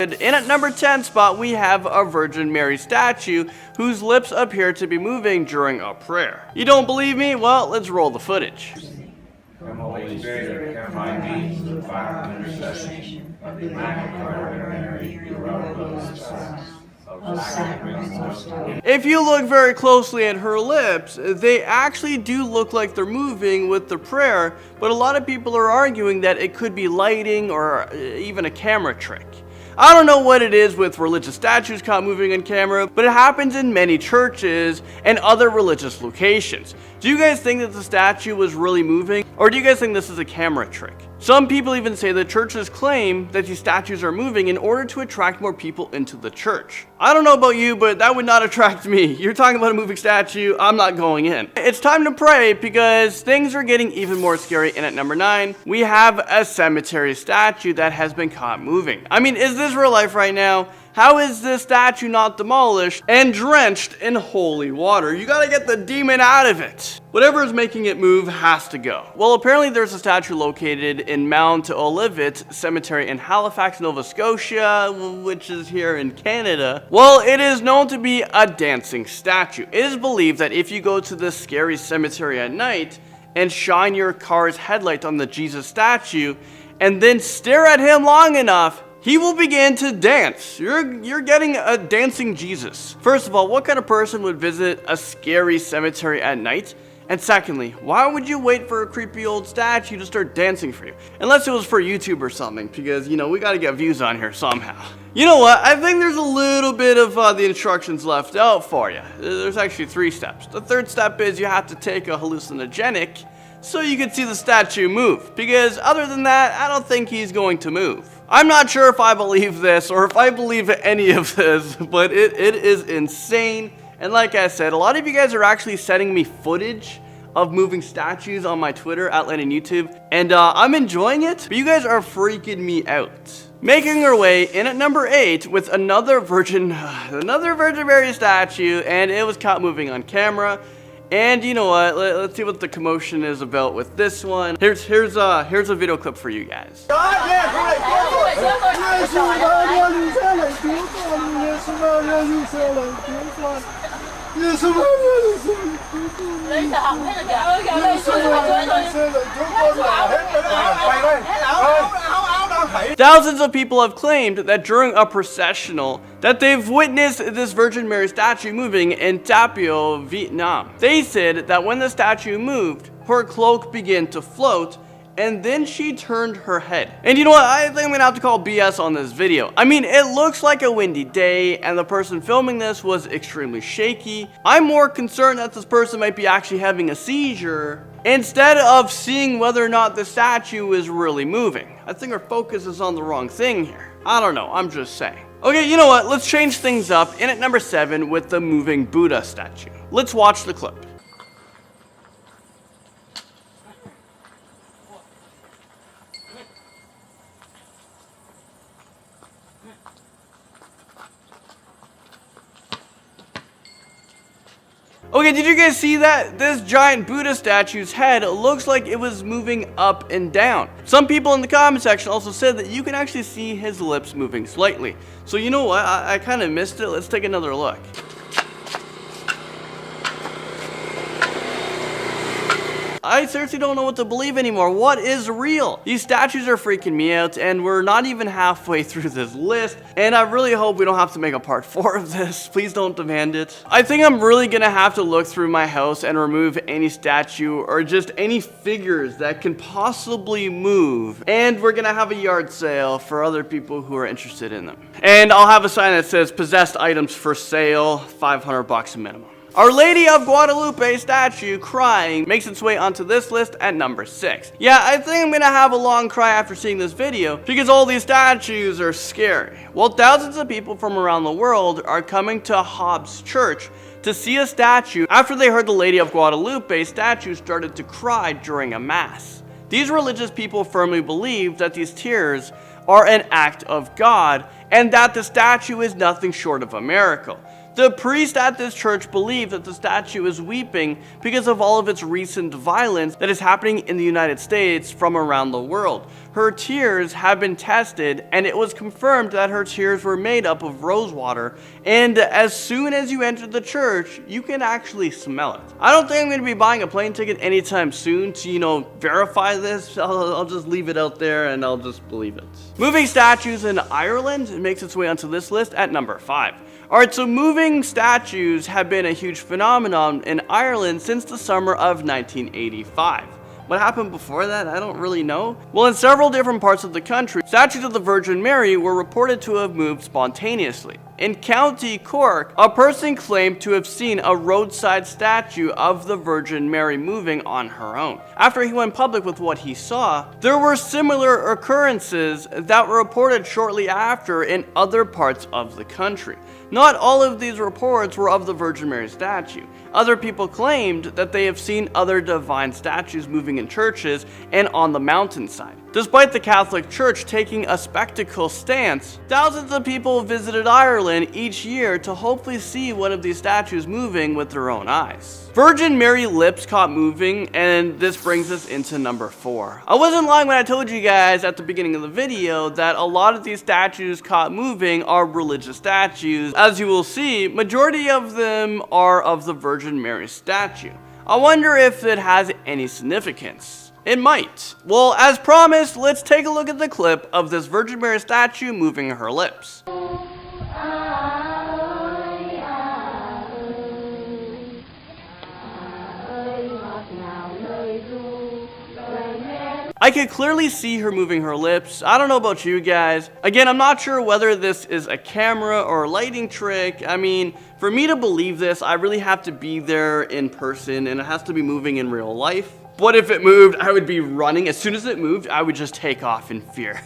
In at number 10 spot, we have a Virgin Mary statue whose lips appear to be moving during a prayer. You don't believe me? Well, let's roll the footage. Come, Holy Spirit, come by means of the fire and intercession of the Immaculate Heart of Mary, your If you look very closely at her lips, they actually do look like they're moving with the prayer, but a lot of people are arguing that it could be lighting or even a camera trick. I don't know what it is with religious statues caught moving on camera, but it happens in many churches and other religious locations. Do you guys think that the statue was really moving, or do you guys think this is a camera trick? Some people even say that churches claim that these statues are moving in order to attract more people into the church. I don't know about you, but that would not attract me. You're talking about a moving statue, I'm not going in. It's time to pray because things are getting even more scary. And at number 9, we have a cemetery statue that has been caught moving. I mean, is this real life right now? How is this statue not demolished and drenched in holy water? You gotta get the demon out of it. Whatever is making it move has to go. Well, apparently there's a statue located in Mount Olivet Cemetery in Halifax, Nova Scotia, which is here in Canada. Well, it is known to be a dancing statue. It is believed that if you go to this scary cemetery at night and shine your car's headlight on the Jesus statue and then stare at him long enough, he will begin to dance. You're getting a dancing Jesus. First of all, what kind of person would visit a scary cemetery at night? And secondly, why would you wait for a creepy old statue to start dancing for you? Unless it was for YouTube or something, because, you know, we gotta get views on here somehow. You know what? I think there's a little bit of the instructions left out for you. There's actually 3 steps. The 3rd step is you have to take a hallucinogenic so you can see the statue move, because other than that, I don't think he's going to move. I'm not sure if I believe this or if I believe any of this, but it is insane. And like I said, a lot of you guys are actually sending me footage of moving statues on my Twitter, Outland and YouTube, and I'm enjoying it, but you guys are freaking me out. Making our way in at number 8 with another Virgin Mary statue, and it was caught moving on camera. And you know what? Let's see what the commotion is about with this one. Here's a video clip for you guys. Thousands of people have claimed that during a processional that they've witnessed this Virgin Mary statue moving in Tapio, Vietnam. They said that when the statue moved, her cloak began to float, and then she turned her head. And you know what? I think I'm gonna have to call BS on this video. I mean, it looks like a windy day, and the person filming this was extremely shaky. I'm more concerned that this person might be actually having a seizure instead of seeing whether or not the statue is really moving. I think our focus is on the wrong thing here. I don't know, I'm just saying. Okay, you know what? Let's change things up in at number 7 with the moving Buddha statue. Let's watch the clip. Okay, did you guys see that? This giant Buddha statue's head looks like it was moving up and down. Some people in the comment section also said that you can actually see his lips moving slightly. So you know what? I kind of missed it. Let's take another look. I seriously don't know what to believe anymore. What is real? These statues are freaking me out, and we're not even halfway through this list, and I really hope we don't have to make a part 4 of this. Please don't demand it. I think I'm really gonna have to look through my house and remove any statue or just any figures that can possibly move, and we're gonna have a yard sale for other people who are interested in them. And I'll have a sign that says possessed items for sale, $500 minimum. Our Lady of Guadalupe statue crying makes its way onto this list at number 6. Yeah, I think I'm gonna have a long cry after seeing this video because all these statues are scary. Well, thousands of people from around the world are coming to Hobbs Church to see a statue after they heard the Lady of Guadalupe statue started to cry during a mass. These religious people firmly believe that these tears are an act of God and that the statue is nothing short of a miracle. The priest at this church believes that the statue is weeping because of all of its recent violence that is happening in the United States from around the world. her tears have been tested, and it was confirmed that her tears were made up of rose water, and as soon as you enter the church, you can actually smell it. I don't think I'm going to be buying a plane ticket anytime soon to, verify this. I'll just leave it out there and I'll just believe it. Moving statues in Ireland makes its way onto this list at number 5. Alright, so moving statues have been a huge phenomenon in Ireland since the summer of 1985. What happened before that? I don't really know. Well, in several different parts of the country, statues of the Virgin Mary were reported to have moved spontaneously. In County Cork, a person claimed to have seen a roadside statue of the Virgin Mary moving on her own. After he went public with what he saw, there were similar occurrences that were reported shortly after in other parts of the country. Not all of these reports were of the Virgin Mary statue. Other people claimed that they have seen other divine statues moving in churches and on the mountainside. Despite the Catholic Church taking a spectacle stance, thousands of people visited Ireland each year to hopefully see one of these statues moving with their own eyes. Virgin Mary lips caught moving, and this brings us into number 4. I wasn't lying when I told you guys at the beginning of the video that a lot of these statues caught moving are religious statues. As you will see, majority of them are of the Virgin Mary statue. I wonder if it has any significance. It might. Well, as promised, let's take a look at the clip of this Virgin Mary statue moving her lips. I could clearly see her moving her lips. I don't know about you guys. Again, I'm not sure whether this is a camera or a lighting trick. I mean, for me to believe this, I really have to be there in person, and it has to be moving in real life. What if it moved? I would be running. As soon as it moved, I would just take off in fear.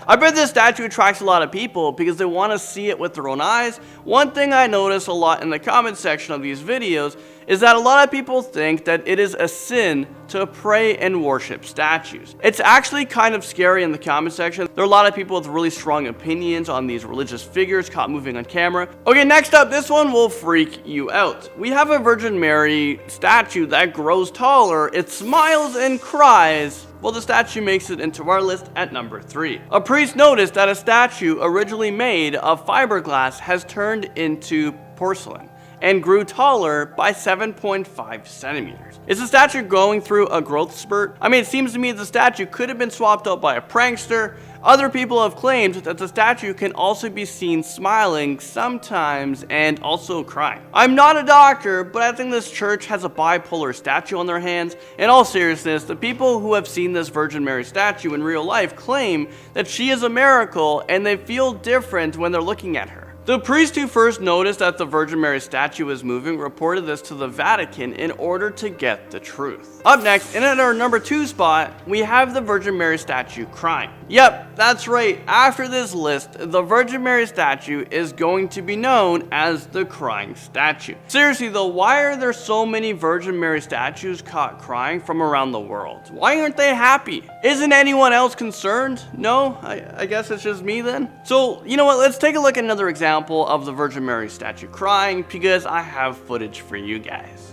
I bet this statue attracts a lot of people because they want to see it with their own eyes. One thing I notice a lot in the comment section of these videos is that a lot of people think that it is a sin to pray and worship statues. It's actually kind of scary in the comment section. There are a lot of people with really strong opinions on these religious figures caught moving on camera. Okay, next up, this one will freak you out. We have a Virgin Mary statue that grows taller, it smiles and cries. Well, the statue makes it into our list at number 3. A priest noticed that a statue originally made of fiberglass has turned into porcelain and grew taller by 7.5 centimeters. Is the statue going through a growth spurt? I mean, it seems to me the statue could have been swapped out by a prankster. Other people have claimed that the statue can also be seen smiling sometimes and also crying. I'm not a doctor, but I think this church has a bipolar statue on their hands. In all seriousness, the people who have seen this Virgin Mary statue in real life claim that she is a miracle and they feel different when they're looking at her. The priest who first noticed that the Virgin Mary statue was moving reported this to the Vatican in order to get the truth. Up next, and at our number 2 spot, we have the Virgin Mary statue crying. Yep, that's right. After this list, the Virgin Mary statue is going to be known as the crying statue. Seriously though, why are there so many Virgin Mary statues caught crying from around the world? Why aren't they happy? Isn't anyone else concerned? No? I guess it's just me then? So, you know what? Let's take a look at another example of the Virgin Mary statue crying because I have footage for you guys.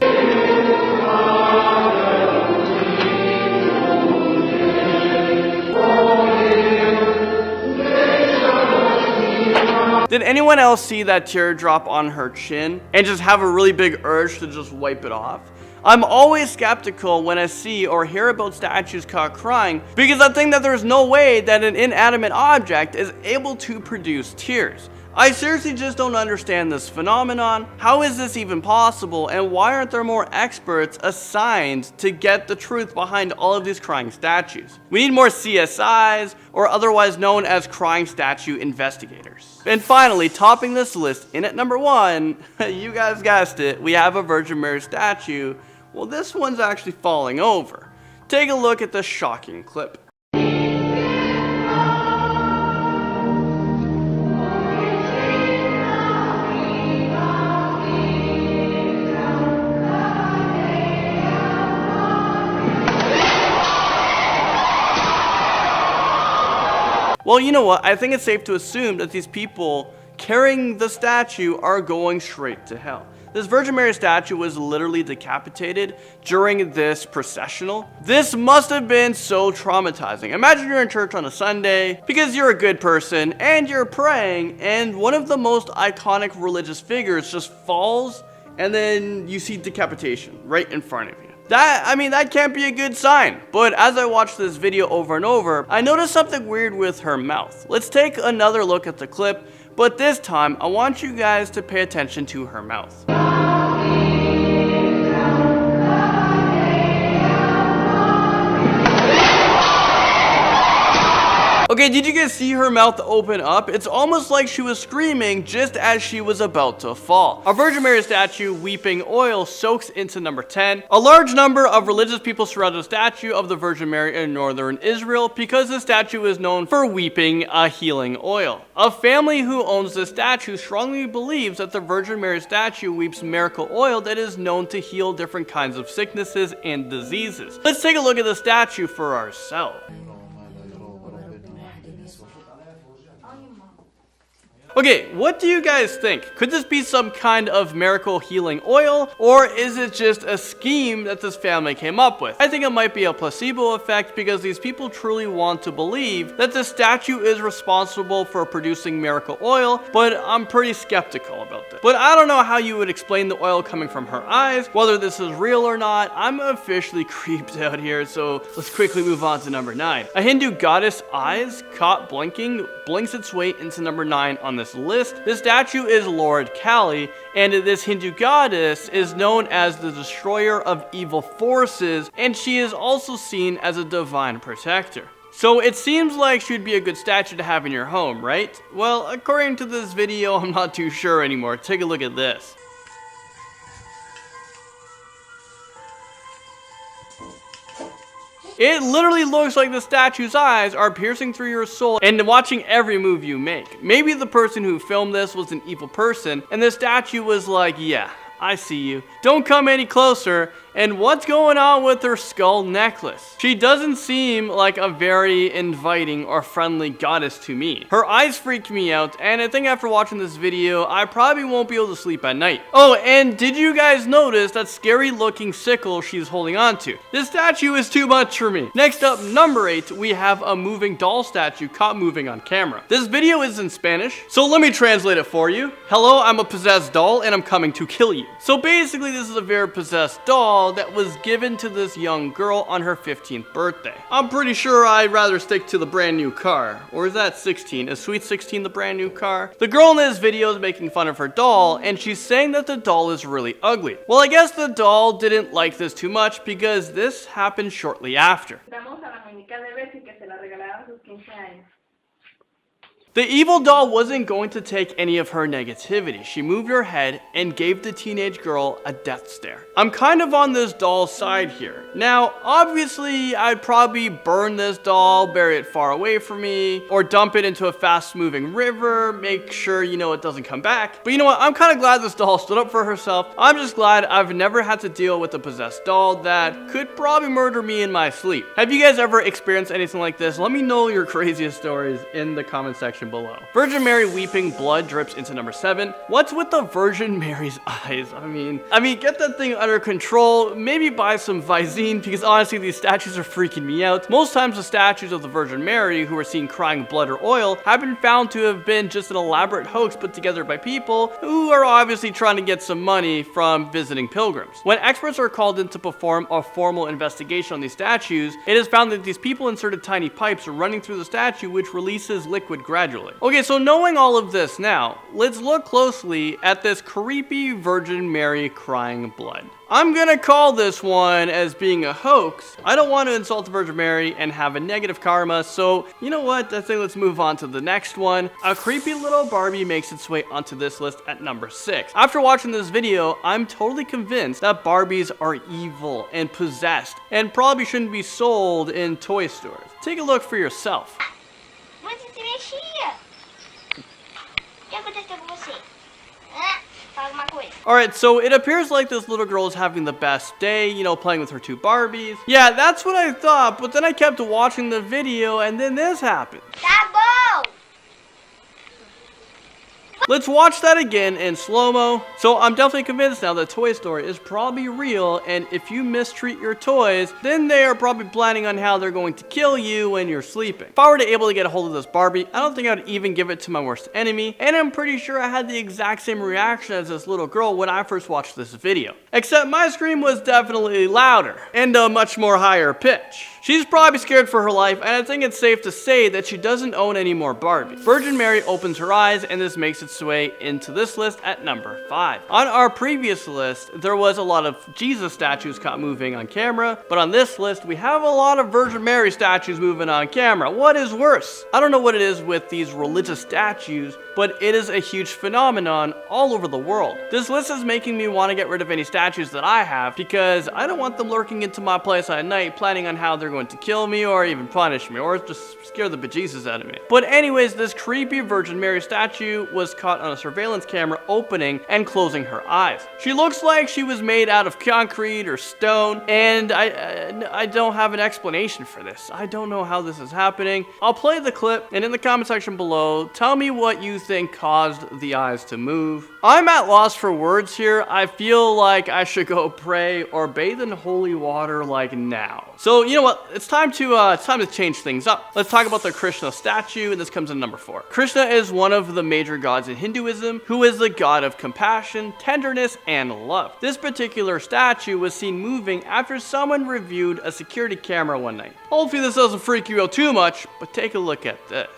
Did anyone else see that teardrop on her chin and just have a really big urge to just wipe it off? I'm always skeptical when I see or hear about statues caught crying because I think that there's no way that an inanimate object is able to produce tears. I seriously just don't understand this phenomenon. How is this even possible, and why aren't there more experts assigned to get the truth behind all of these crying statues? We need more CSIs, or otherwise known as crying statue investigators. And finally, topping this list in at number 1, you guys guessed it, we have a Virgin Mary statue. Well, this one's actually falling over. Take a look at this shocking clip. Well, you know what? I think it's safe to assume that these people carrying the statue are going straight to hell. this Virgin Mary statue was literally decapitated during this processional. This must have been so traumatizing. Imagine you're in church on a Sunday because you're a good person and you're praying, and one of the most iconic religious figures just falls, and then you see decapitation right in front of you. That can't be a good sign. But as I watched this video over and over, I noticed something weird with her mouth. Let's take another look at the clip, but this time I want you guys to pay attention to her mouth. Okay, did you guys see her mouth open up? It's almost like she was screaming just as she was about to fall. A Virgin Mary statue weeping oil soaks into number 10. A large number of religious people surround the statue of the Virgin Mary in northern Israel because the statue is known for weeping a healing oil. A family who owns the statue strongly believes that the Virgin Mary statue weeps miracle oil that is known to heal different kinds of sicknesses and diseases. Let's take a look at the statue for ourselves. Okay, what do you guys think? Could this be some kind of miracle healing oil, or is it just a scheme that this family came up with? I think it might be a placebo effect because these people truly want to believe that the statue is responsible for producing miracle oil, but I'm pretty skeptical about this. But I don't know how you would explain the oil coming from her eyes, whether this is real or not. I'm officially creeped out here, so let's quickly move on to number 9. A Hindu goddess eyes caught blinking blinks its way into number 9 on this list. This statue is Lord Kali, and this Hindu goddess is known as the destroyer of evil forces, and she is also seen as a divine protector. So it seems like she'd be a good statue to have in your home, right? Well, according to this video, I'm not too sure anymore. Take a look at this. It literally looks like the statue's eyes are piercing through your soul and watching every move you make. Maybe the person who filmed this was an evil person, and the statue was like, yeah, I see you. Don't come any closer. And what's going on with her skull necklace? She doesn't seem like a very inviting or friendly goddess to me. Her eyes freak me out, and I think after watching this video, I probably won't be able to sleep at night. Oh, and did you guys notice that scary looking sickle she's holding on to? This statue is too much for me. Next up, number 8, we have a moving doll statue caught moving on camera. This video is in Spanish, so let me translate it for you. Hello, I'm a possessed doll, and I'm coming to kill you. So basically, this is a very possessed doll that was given to this young girl on her 15th birthday. I'm pretty sure I'd rather stick to the brand new car. Or is that 16? Is Sweet 16 the brand new car? The girl in this video is making fun of her doll, and she's saying that the doll is really ugly. Well, I guess the doll didn't like this too much because this happened shortly after. The evil doll wasn't going to take any of her negativity. She moved her head and gave the teenage girl a death stare. I'm kind of on this doll's side here. Now, obviously, I'd probably burn this doll, bury it far away from me, or dump it into a fast-moving river, make sure, it doesn't come back. But you know what? I'm kind of glad this doll stood up for herself. I'm just glad I've never had to deal with a possessed doll that could probably murder me in my sleep. Have you guys ever experienced anything like this? Let me know your craziest stories in the comment section below. Virgin Mary weeping blood drips into number 7. What's with the Virgin Mary's eyes? I mean, get that thing under control. Maybe buy some Visine, because honestly, these statues are freaking me out. Most times the statues of the Virgin Mary who are seen crying blood or oil have been found to have been just an elaborate hoax put together by people who are obviously trying to get some money from visiting pilgrims. When experts are called in to perform a formal investigation on these statues, it is found that these people inserted tiny pipes running through the statue which releases liquid gradually. Okay, so knowing all of this now, let's look closely at this creepy Virgin Mary crying blood. I'm gonna call this one as being a hoax. I don't want to insult the Virgin Mary and have a negative karma, so you know what? I think let's move on to the next one. A creepy little Barbie makes its way onto this list at number 6. After watching this video, I'm totally convinced that Barbies are evil and possessed and probably shouldn't be sold in toy stores. Take a look for yourself. Alright, so it appears like this little girl is having the best day, playing with her 2 Barbies. Yeah, that's what I thought, but then I kept watching the video and then this happened. Let's watch that again in slow-mo. So I'm definitely convinced now that Toy Story is probably real, and if you mistreat your toys, then they are probably planning on how they're going to kill you when you're sleeping. If I were to able to get a hold of this Barbie, I don't think I'd even give it to my worst enemy, and I'm pretty sure I had the exact same reaction as this little girl when I first watched this video. Except my scream was definitely louder, and a much more higher pitch. She's probably scared for her life, and I think it's safe to say that she doesn't own any more Barbie. Virgin Mary opens her eyes, and this makes its way into this list at number 5. On our previous list, there was a lot of Jesus statues caught moving on camera, but on this list, we have a lot of Virgin Mary statues moving on camera. What is worse? I don't know what it is with these religious statues, but it is a huge phenomenon all over the world. This list is making me want to get rid of any statues that I have because I don't want them lurking into my place at night planning on how they're going to kill me or even punish me or just scare the bejesus out of me. But anyways, this creepy Virgin Mary statue was caught on a surveillance camera opening and closing her eyes. She looks like she was made out of concrete or stone, and I don't have an explanation for this. I don't know how this is happening. I'll play the clip, and in the comment section below, tell me what you think caused the eyes to move. I'm at loss for words here. I feel like I should go pray or bathe in holy water like now. So you know what? It's time to change things up. Let's talk about the Krishna statue, and this comes in number 4. Krishna is one of the major gods in Hinduism, who is the god of compassion, tenderness, and love. This particular statue was seen moving after someone reviewed a security camera one night. Hopefully this doesn't freak you out too much, but take a look at this.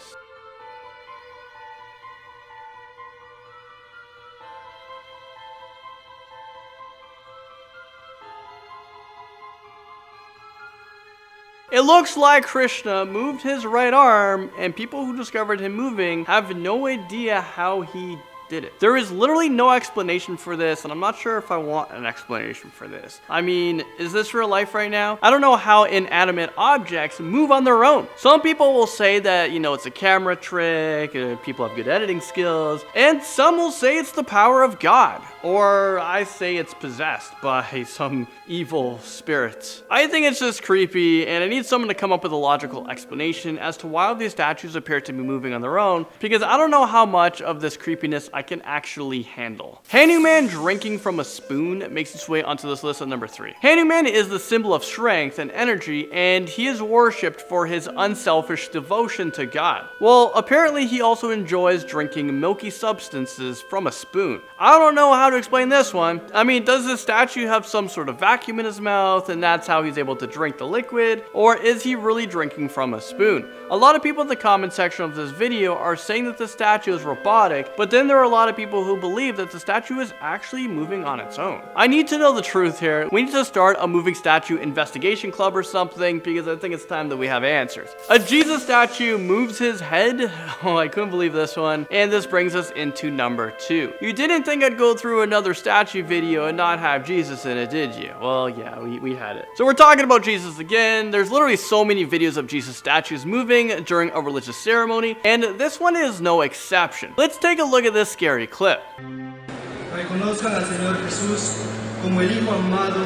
It looks like Krishna moved his right arm, and people who discovered him moving have no idea how he did it. There is literally no explanation for this, and I'm not sure if I want an explanation for this. I mean, is this real life right now? I don't know how inanimate objects move on their own. Some people will say that, you know, it's a camera trick, people have good editing skills, and some will say it's the power of God. Or I say it's possessed by some evil spirits. I think it's just creepy, and I need someone to come up with a logical explanation as to why these statues appear to be moving on their own, because I don't know how much of this creepiness I can actually handle. Hanuman drinking from a spoon makes its way onto this list at number 3. Hanuman is the symbol of strength and energy, and he is worshipped for his unselfish devotion to God. Well, apparently he also enjoys drinking milky substances from a spoon. I don't know how to explain this one. I mean, does this statue have some sort of vacuum in his mouth and that's how he's able to drink the liquid? Or is he really drinking from a spoon? A lot of people in the comment section of this video are saying that the statue is robotic, but then there are a lot of people who believe that the statue is actually moving on its own. I need to know the truth here. We need to start a moving statue investigation club or something, because I think it's time that we have answers. A Jesus statue moves his head. Oh, I couldn't believe this one. And this brings us into number 2. You didn't think I'd go through another statue video and not have Jesus in it, did you? Well, yeah, we had it. So we're talking about Jesus again. There's literally so many videos of Jesus statues moving during a religious ceremony, and this one is no exception. Let's take a look at this scary clip. Reconozcan al Señor Jesús como el Hijo amado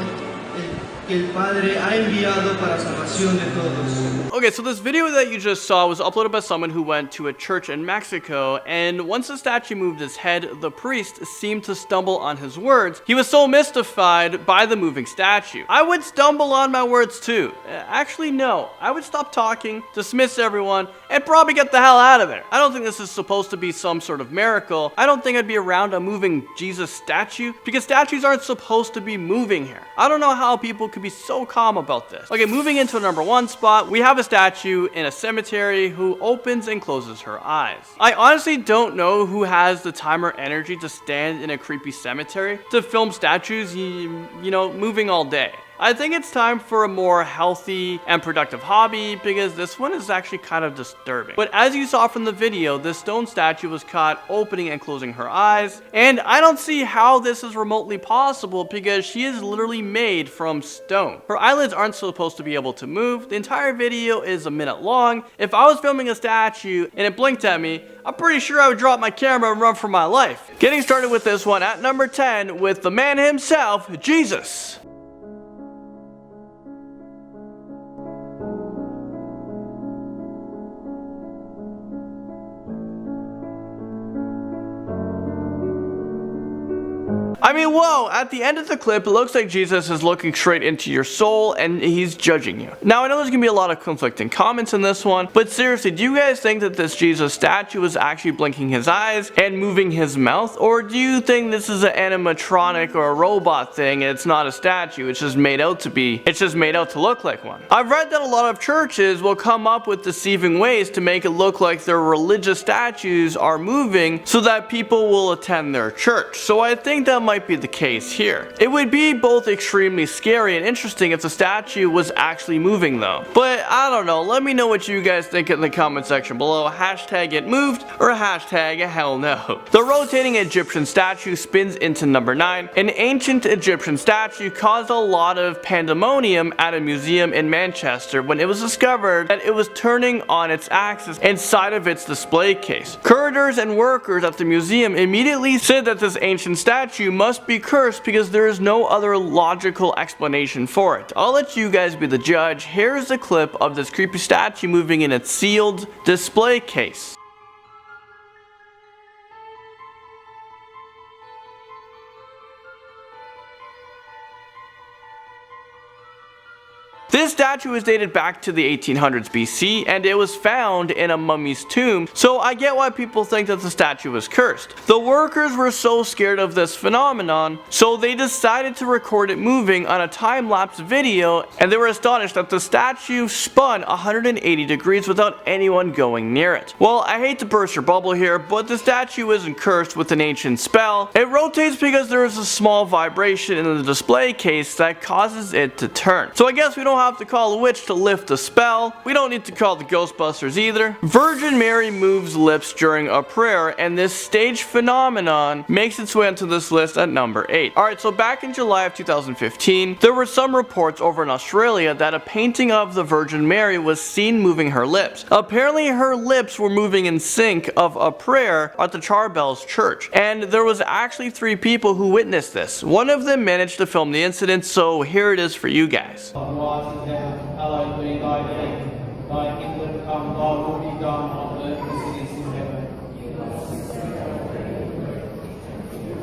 que el Padre ha enviado para salvación de todos. Okay, so this video that you just saw was uploaded by someone who went to a church in Mexico, and once the statue moved his head, the priest seemed to stumble on his words. He was so mystified by the moving statue. I would stumble on my words too. Actually, no. I would stop talking, dismiss everyone, and probably get the hell out of there. I don't think this is supposed to be some sort of miracle. I don't think I'd be around a moving Jesus statue, because statues aren't supposed to be moving here. I don't know how people could be so calm about this. Okay, moving into number 1 spot, we have a statue in a cemetery who opens and closes her eyes. I honestly don't know who has the time or energy to stand in a creepy cemetery to film statues, you know, moving all day. I think it's time for a more healthy and productive hobby, because this one is actually kind of disturbing. But as you saw from the video, this stone statue was caught opening and closing her eyes, and I don't see how this is remotely possible, because she is literally made from stone. Her eyelids aren't supposed to be able to move. The entire video is a minute long. If I was filming a statue and it blinked at me, I'm pretty sure I would drop my camera and run for my life. Getting started with this one at number 10 with the man himself, Jesus. I mean, whoa, at the end of the clip, it looks like Jesus is looking straight into your soul and he's judging you. Now, I know there's gonna be a lot of conflicting comments in this one, but seriously, do you guys think that this Jesus statue is actually blinking his eyes and moving his mouth? Or do you think this is an animatronic or a robot thing and it's not a statue, it's just made out to look like one? I've read that a lot of churches will come up with deceiving ways to make it look like their religious statues are moving so that people will attend their church. So I think that might be the case here. It would be both extremely scary and interesting if the statue was actually moving though. But I don't know, let me know what you guys think in the comment section below. Hashtag it moved or hashtag hell no. The rotating Egyptian statue spins into number 9. An ancient Egyptian statue caused a lot of pandemonium at a museum in Manchester when it was discovered that it was turning on its axis inside of its display case. Curators and workers at the museum immediately said that this ancient statue must be cursed because there is no other logical explanation for it. I'll let you guys be the judge. Here's a clip of this creepy statue moving in its sealed display case. This statue is dated back to the 1800s BC and it was found in a mummy's tomb, so I get why people think that the statue was cursed. The workers were so scared of this phenomenon, so they decided to record it moving on a time-lapse video, and they were astonished that the statue spun 180 degrees without anyone going near it. Well, I hate to burst your bubble here, but the statue isn't cursed with an ancient spell. It rotates because there is a small vibration in the display case that causes it to turn. So I guess we don't have to call a witch to lift a spell. We don't need to call the Ghostbusters either. Virgin Mary moves lips during a prayer, and this stage phenomenon makes its way onto this list at number 8. Alright, so back in July of 2015, there were some reports over in Australia that a painting of the Virgin Mary was seen moving her lips. Apparently her lips were moving in sync of a prayer at the Charbells Church, and there was actually 3 people who witnessed this. One of them managed to film the incident, so here it is for you guys. Hallowed be thy name, thy kingdom come, thy will be done on earth as it is in heaven.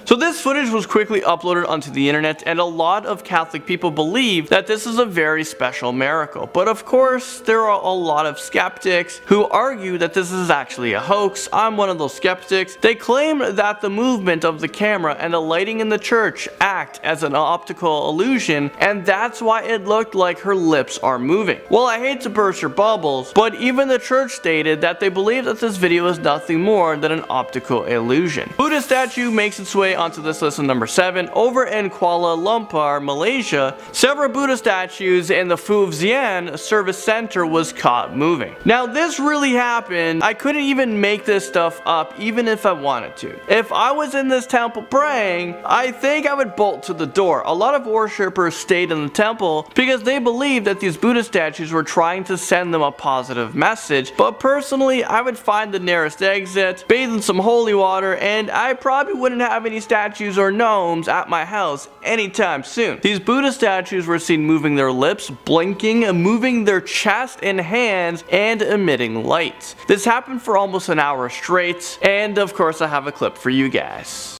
So this footage was quickly uploaded onto the internet, and a lot of Catholic people believe that this is a very special miracle. But of course, there are a lot of skeptics who argue that this is actually a hoax. I'm one of those skeptics. They claim that the movement of the camera and the lighting in the church act as an optical illusion, and that's why it looked like her lips are moving. Well, I hate to burst your bubbles, but even the church stated that they believe that this video is nothing more than an optical illusion. Buddha statue makes its way onto this list at number 7. Over in Kuala Lumpur, Malaysia, several Buddha statues in the Phu Xian service center was caught moving. Now this really happened. I couldn't even make this stuff up even if I wanted to. If I was in this temple praying, I think I would bolt to the door. A lot of worshippers stayed in the temple because they believed that these Buddha statues were trying to send them a positive message, but personally I would find the nearest exit, bathe in some holy water, and I probably wouldn't have any statues or gnomes at my house anytime soon. These Buddha statues were seen moving their lips, blinking, moving their chest and hands, and emitting light. This happened for almost an hour straight, and of course I have a clip for you guys.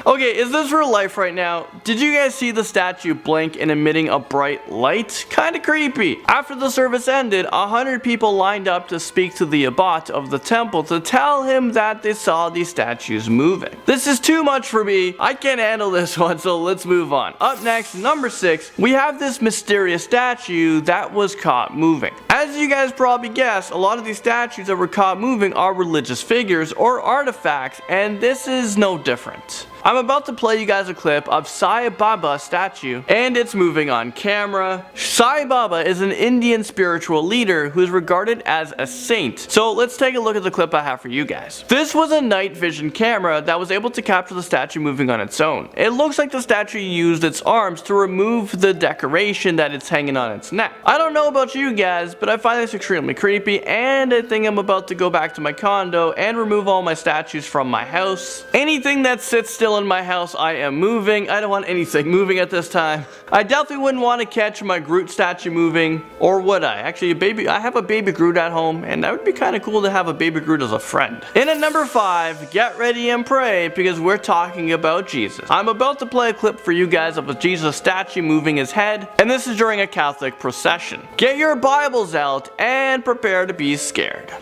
Okay, is this real life right now? Did you guys see the statue blink and emitting a bright light? Kinda creepy. After the service ended, 100 people lined up to speak to the abbot of the temple to tell him that they saw these statues moving. This is too much for me. I can't handle this one, so let's move on. Up next, number 6, we have this mysterious statue that was caught moving. As you guys probably guessed, a lot of these statues that were caught moving are religious figures or artifacts, and this is no different. I'm about to play you guys a clip of Sai Baba statue, and it's moving on camera. Sai Baba is an Indian spiritual leader who is regarded as a saint. So let's take a look at the clip I have for you guys. This was a night vision camera that was able to capture the statue moving on its own. It looks like the statue used its arms to remove the decoration that it's hanging on its neck. I don't know about you guys, but I find this extremely creepy, and I think I'm about to go back to my condo and remove all my statues from my house. Anything that sits still still in my house. I am moving. I don't want anything moving at this time. I definitely wouldn't want to catch my Groot statue moving, or would I? Actually, I have a baby Groot at home, and that would be kind of cool to have a baby Groot as a friend. In at number 5, get ready and pray, because we're talking about Jesus. I'm about to play a clip for you guys of a Jesus statue moving his head, and this is during a Catholic procession. Get your Bibles out and prepare to be scared.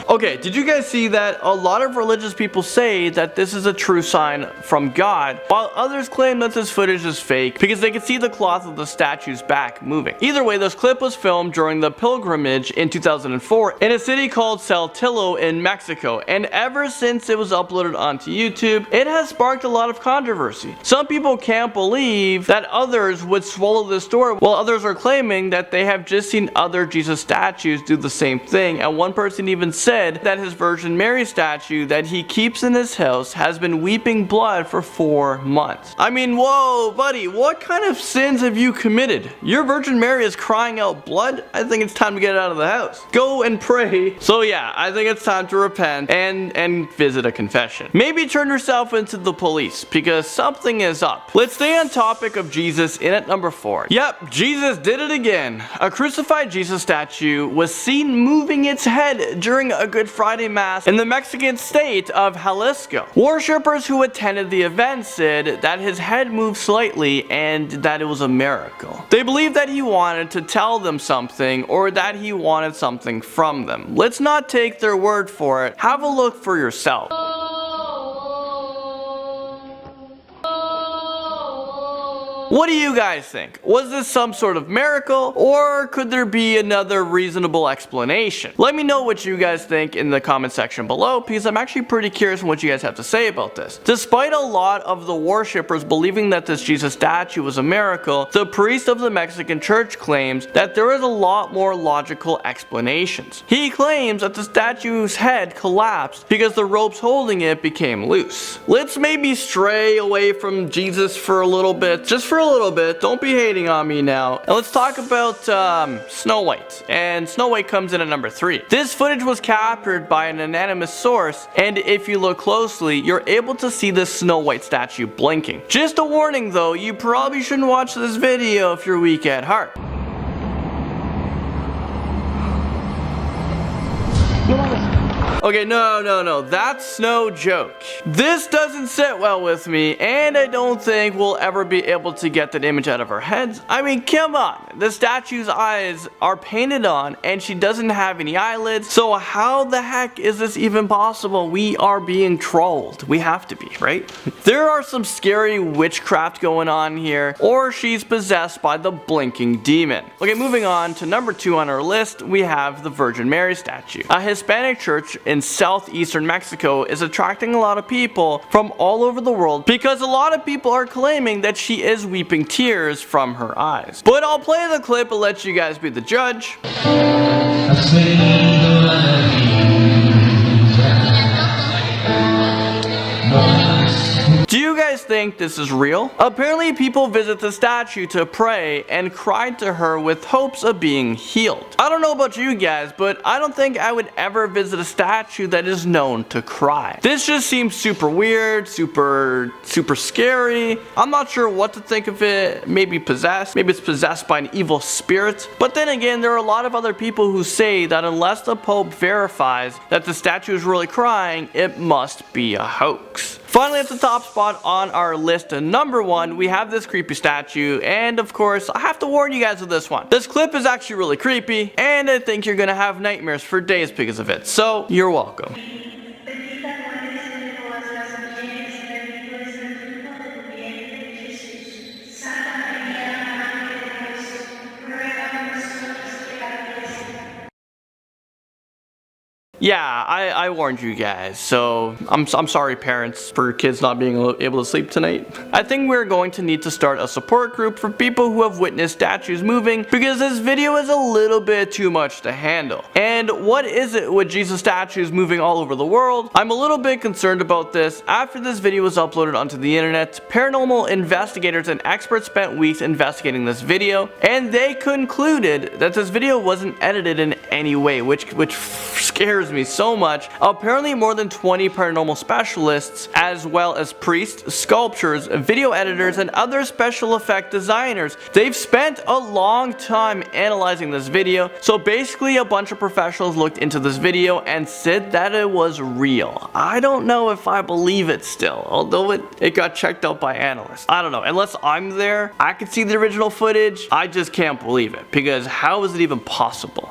Okay, did you guys see that? A lot of religious people say that this is a true sign from God, while others claim that this footage is fake because they can see the cloth of the statue's back moving. Either way, this clip was filmed during the pilgrimage in 2004 in a city called Saltillo in Mexico, and ever since it was uploaded onto YouTube, it has sparked a lot of controversy. Some people can't believe that others would swallow this story, while others are claiming that they have just seen other Jesus statues do the same thing, and one person even said that his Virgin Mary statue that he keeps in his house has been weeping blood for 4 months. I mean, whoa, buddy, what kind of sins have you committed? Your Virgin Mary is crying out blood? I think it's time to get out of the house. Go and pray. So yeah, I think it's time to repent and visit a confession. Maybe turn yourself into the police, because something is up. Let's stay on topic of Jesus in at number 4. Yep, Jesus did it again. A crucified Jesus statue was seen moving its head during a Good Friday Mass in the Mexican state of Jalisco. Worshippers who attended the event said that his head moved slightly and that it was a miracle. They believed that he wanted to tell them something, or that he wanted something from them. Let's not take their word for it. Have a look for yourself. What do you guys think? Was this some sort of miracle, or could there be another reasonable explanation? Let me know what you guys think in the comment section below, because I'm actually pretty curious on what you guys have to say about this. Despite a lot of the worshippers believing that this Jesus statue was a miracle, the priest of the Mexican church claims that there is a lot more logical explanations. He claims that the statue's head collapsed because the ropes holding it became loose. Let's maybe stray away from Jesus for a little bit, just for a little bit. Don't be hating on me now. And let's talk about Snow White. And Snow White comes in at number 3. This footage was captured by an anonymous source, and if you look closely, you're able to see the Snow White statue blinking. Just a warning though, you probably shouldn't watch this video if you're weak at heart. Okay, no, that's no joke. This doesn't sit well with me, and I don't think we'll ever be able to get that image out of our heads. I mean, come on. The statue's eyes are painted on, and she doesn't have any eyelids, so how the heck is this even possible? We are being trolled. We have to be, right? There are some scary witchcraft going on here, or she's possessed by the blinking demon. Okay, moving on to number 2 on our list, we have the Virgin Mary statue. A Hispanic church in southeastern Mexico is attracting a lot of people from all over the world because a lot of people are claiming that she is weeping tears from her eyes. But I'll play the clip and let you guys be the judge. Do you guys think this is real? Apparently people visit the statue to pray and cry to her with hopes of being healed. I don't know about you guys, but I don't think I would ever visit a statue that is known to cry. This just seems super weird, super scary. I'm not sure what to think of it. Maybe possessed, maybe it's possessed by an evil spirit. But then again, there are a lot of other people who say that unless the Pope verifies that the statue is really crying, it must be a hoax. Finally, at the top spot on our list, number 1, we have this creepy statue, and of course, I have to warn you guys with this one. This clip is actually really creepy, and I think you're gonna have nightmares for days because of it, so you're welcome. Yeah, I warned you guys, so I'm sorry parents for kids not being able to sleep tonight. I think we're going to need to start a support group for people who have witnessed statues moving because this video is a little bit too much to handle. And what is it with Jesus statues moving all over the world? I'm a little bit concerned about this. After this video was uploaded onto the internet, paranormal investigators and experts spent weeks investigating this video, and they concluded that this video wasn't edited in any way, which scares me so much. Apparently more than 20 paranormal specialists, as well as priests, sculptors, video editors, and other special effect designers, they've spent a long time analyzing this video. So basically a bunch of professionals looked into this video and said that it was real. I don't know if I believe it still, although it got checked out by analysts. I don't know, unless I'm there, I could see the original footage. I just can't believe it, because how is it even possible?